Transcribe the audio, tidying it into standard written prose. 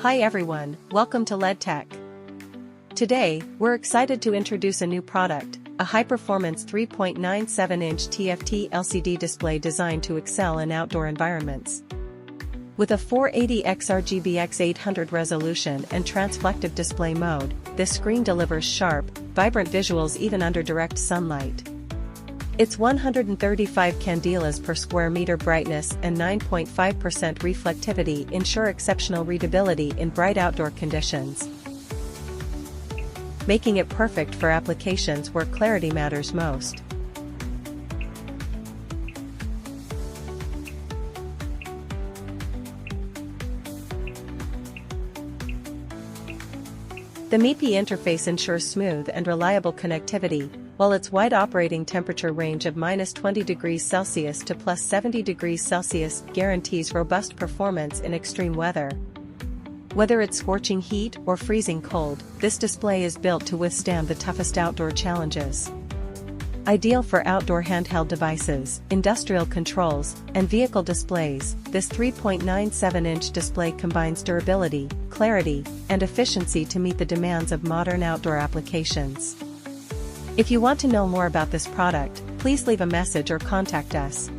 Hi everyone, welcome to Leadtek. Today, we're excited to introduce a new product, a high-performance 3.97-inch TFT LCD display designed to excel in outdoor environments. With a 480x RGBx 800 resolution and transflective display mode, this screen delivers sharp, vibrant visuals even under direct sunlight. Its 135 candelas per square meter brightness and 9.5% reflectivity ensure exceptional readability in bright outdoor conditions, making it perfect for applications where clarity matters most. The MIPI interface ensures smooth and reliable connectivity, while its wide operating temperature range of -20 degrees Celsius to +70 degrees Celsius guarantees robust performance in extreme weather. Whether it's scorching heat or freezing cold, this display is built to withstand the toughest outdoor challenges. Ideal for outdoor handheld devices, industrial controls, and vehicle displays, this 3.97-inch display combines durability, clarity, and efficiency to meet the demands of modern outdoor applications. If you want to know more about this product, please leave a message or contact us.